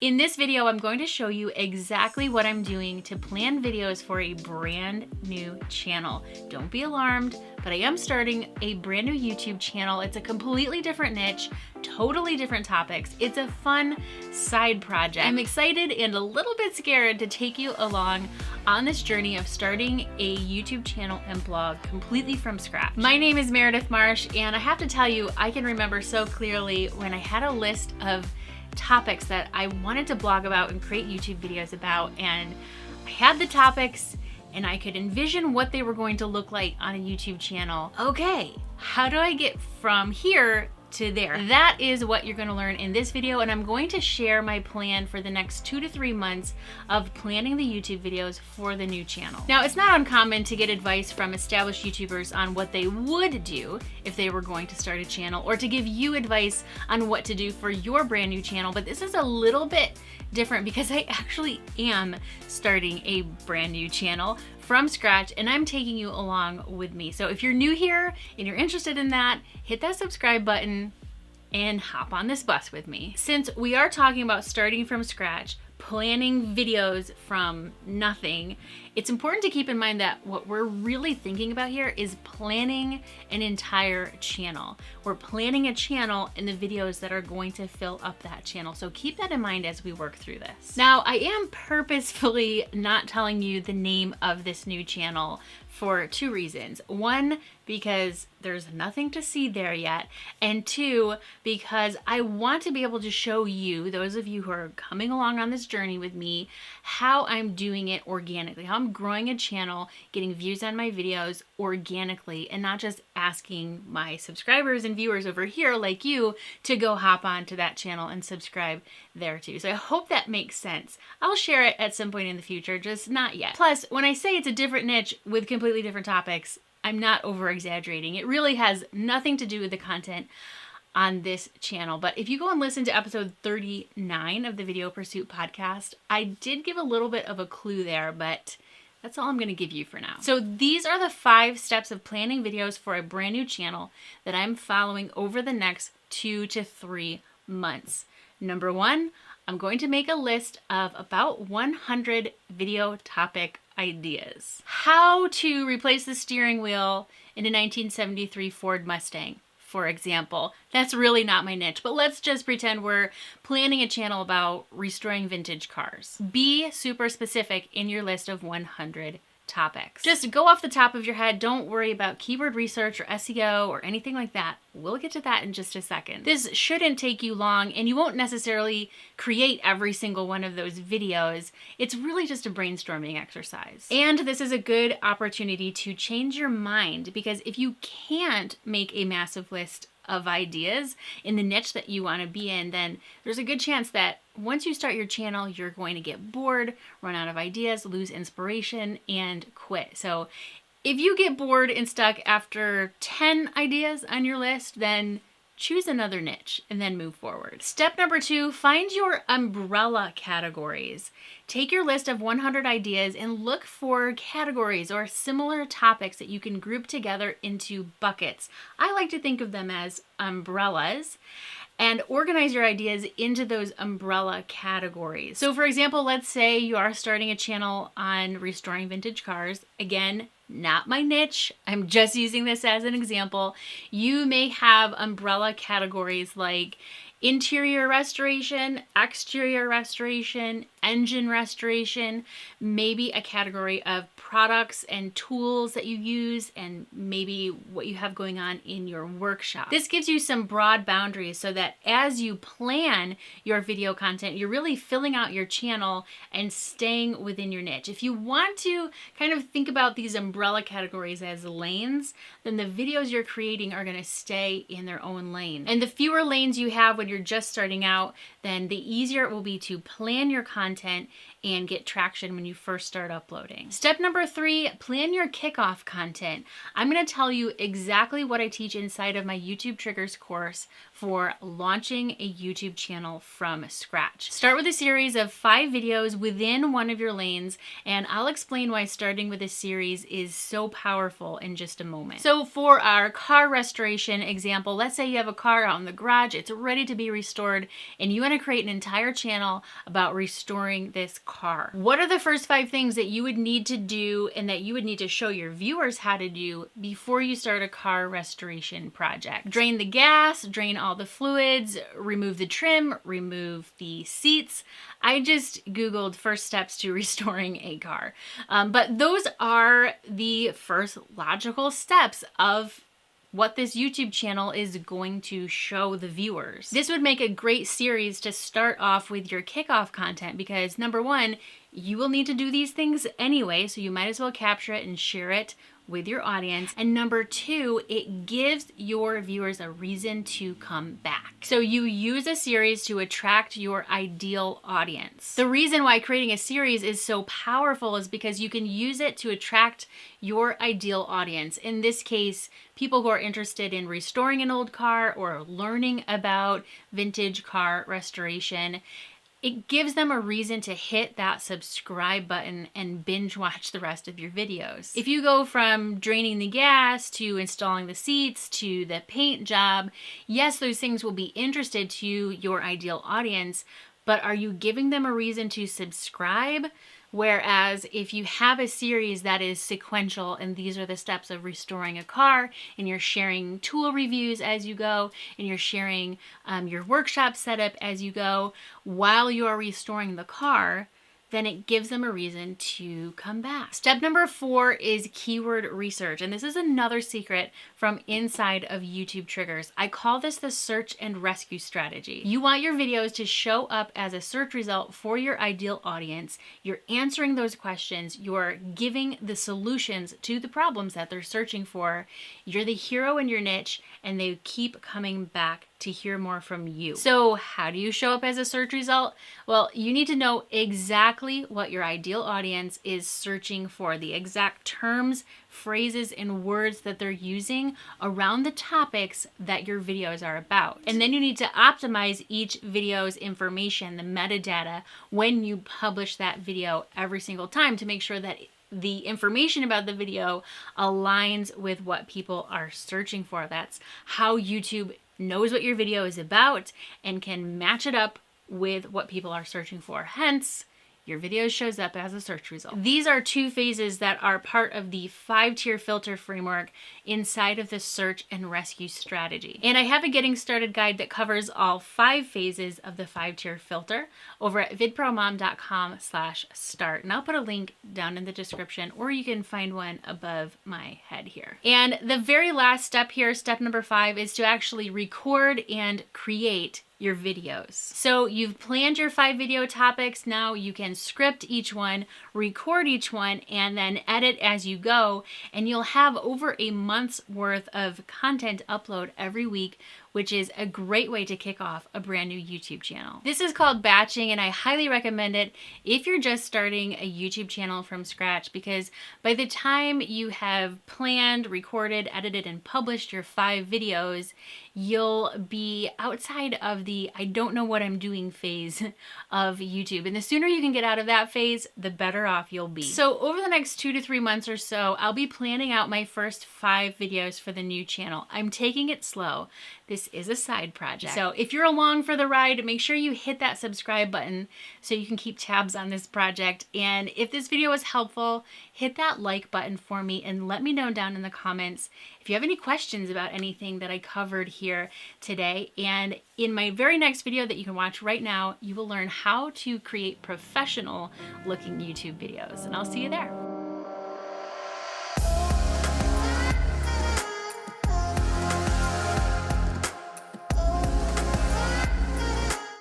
In this video, I'm going to show you exactly what I'm doing to plan videos for a brand new channel. Don't be alarmed, but I am starting a brand new YouTube channel. It's a completely different niche, totally different topics. It's a fun side project. I'm excited and a little bit scared to take you along on this journey of starting a YouTube channel and blog completely from scratch. My name is Meredith Marsh, and I have to tell you, I can remember so clearly when I had a list of topics that I wanted to blog about and create YouTube videos about, and I had the topics and I could envision what they were going to look like on a YouTube channel. Okay, how do I get from here to there? That is what you're going to learn in this video, and I'm going to share my plan for the next 2 to 3 months of planning the YouTube videos for the new channel. Now, it's not uncommon to get advice from established YouTubers on what they would do if they were going to start a channel, or to give you advice on what to do for your brand new channel, but this is a little bit different because I actually am starting a brand new channel from scratch, and I'm taking you along with me. So if you're new here and you're interested in that, hit that subscribe button and hop on this bus with me. Since we are talking about starting from scratch, planning videos from nothing, it's important to keep in mind that what we're really thinking about here is planning an entire channel. We're planning a channel and the videos that are going to fill up that channel. So keep that in mind as we work through this. Now, I am purposefully not telling you the name of this new channel for 2 reasons. 1, because there's nothing to see there yet, and 2, because I want to be able to show you, those of you who are coming along on this journey with me, how I'm doing it organically, how I'm growing a channel, getting views on my videos organically, and not just asking my subscribers and viewers over here like you to go hop on to that channel and subscribe there too. So I hope that makes sense. I'll share it at some point in the future, just not yet. Plus, when I say it's a different niche with completely different topics, I'm not over exaggerating. It really has nothing to do with the content on this channel. But if you go and listen to episode 39 of the Video Pursuit podcast, I did give a little bit of a clue there, but that's all I'm going to give you for now. So these are the 5 steps of planning videos for a brand new channel that I'm following over the next 2 to 3 months. Number 1, I'm going to make a list of about 100 video topic ideas. How to replace the steering wheel in a 1973 Ford Mustang, for example. That's really not my niche, but let's just pretend we're planning a channel about restoring vintage cars. Be super specific in your list of 100 topics. Just go off the top of your head. Don't worry about keyword research or SEO or anything like that. We'll get to that in just a second. This shouldn't take you long, and you won't necessarily create every single one of those videos. It's really just a brainstorming exercise. And this is a good opportunity to change your mind, because if you can't make a massive list of ideas in the niche that you want to be in, then there's a good chance that once you start your channel, you're going to get bored, run out of ideas, lose inspiration, and quit. So if you get bored and stuck after 10 ideas on your list, then choose another niche and then move forward. Step number 2, find your umbrella categories. Take your list of 100 ideas and look for categories or similar topics that you can group together into buckets. I like to think of them as umbrellas, and organize your ideas into those umbrella categories. So for example, let's say you are starting a channel on restoring vintage cars. Again, not my niche. I'm just using this as an example. You may have umbrella categories like interior restoration, exterior restoration, engine restoration, maybe a category of products and tools that you use, and maybe what you have going on in your workshop. This gives you some broad boundaries so that as you plan your video content, you're really filling out your channel and staying within your niche. If you want to kind of think about these umbrella categories as lanes, then the videos you're creating are going to stay in their own lane. And the fewer lanes you have when you're just starting out, then the easier it will be to plan your content and get traction when you first start uploading. Step number 3, plan your kickoff content. I'm going to tell you exactly what I teach inside of my YouTube Triggers course for launching a YouTube channel from scratch. Start with a series of 5 videos within one of your lanes, and I'll explain why starting with a series is so powerful in just a moment. So for our car restoration example, let's say you have a car out in the garage, it's ready to be restored, and you want to create an entire channel about restoring this car. What are the first 5 things that you would need to do and that you would need to show your viewers how to do before you start a car restoration project? Drain the gas, drain all the fluids, remove the trim, remove the seats. I just Googled first steps to restoring a car. But those are the first logical steps of what this YouTube channel is going to show the viewers. This would make a great series to start off with your kickoff content because number 1, you will need to do these things anyway, so you might as well capture it and share it with your audience. And number 2, it gives your viewers a reason to come back. So you use a series to attract your ideal audience. The reason why creating a series is so powerful is because you can use it to attract your ideal audience. In this case, people who are interested in restoring an old car or learning about vintage car restoration. It gives them a reason to hit that subscribe button and binge watch the rest of your videos. If you go from draining the gas to installing the seats to the paint job, yes, those things will be interested to your ideal audience, but are you giving them a reason to subscribe? Whereas if you have a series that is sequential and these are the steps of restoring a car and you're sharing tool reviews as you go and you're sharing your workshop setup as you go while you're restoring the car, then it gives them a reason to come back. Step number 4 is keyword research. And this is another secret from inside of YouTube Triggers. I call this the search and rescue strategy. You want your videos to show up as a search result for your ideal audience. You're answering those questions. You're giving the solutions to the problems that they're searching for. You're the hero in your niche, and they keep coming back to hear more from you. So how do you show up as a search result? Well, you need to know exactly what your ideal audience is searching for, the exact terms, phrases, and words that they're using around the topics that your videos are about. And then you need to optimize each video's information, the metadata, when you publish that video every single time to make sure that the information about the video aligns with what people are searching for. That's how YouTube knows what your video is about and can match it up with what people are searching for. Hence, your video shows up as a search result. These are 2 phases that are part of the 5-tier filter framework inside of the search and rescue strategy. And I have a getting started guide that covers all 5 phases of the 5-tier filter over at vidpromom.com/start. And I'll put a link down in the description, or you can find one above my head here. And the very last step here, step number 5, is to actually record and create your videos. So you've planned your 5 video topics. Now you can script each one, record each one, and then edit as you go. And you'll have over a month's worth of content upload every week, which is a great way to kick off a brand new YouTube channel. This is called batching, and I highly recommend it if you're just starting a YouTube channel from scratch, because by the time you have planned, recorded, edited, and published your 5 videos, you'll be outside of the I don't know what I'm doing phase of YouTube. And the sooner you can get out of that phase, the better off you'll be. So over the next 2 to 3 months or so, I'll be planning out my first 5 videos for the new channel. I'm taking it slow. This is a side project. So if you're along for the ride, make sure you hit that subscribe button so you can keep tabs on this project. And if this video was helpful, hit that like button for me and let me know down in the comments if you have any questions about anything that I covered here today. And in my very next video that you can watch right now, you will learn how to create professional looking YouTube videos. And I'll see you there.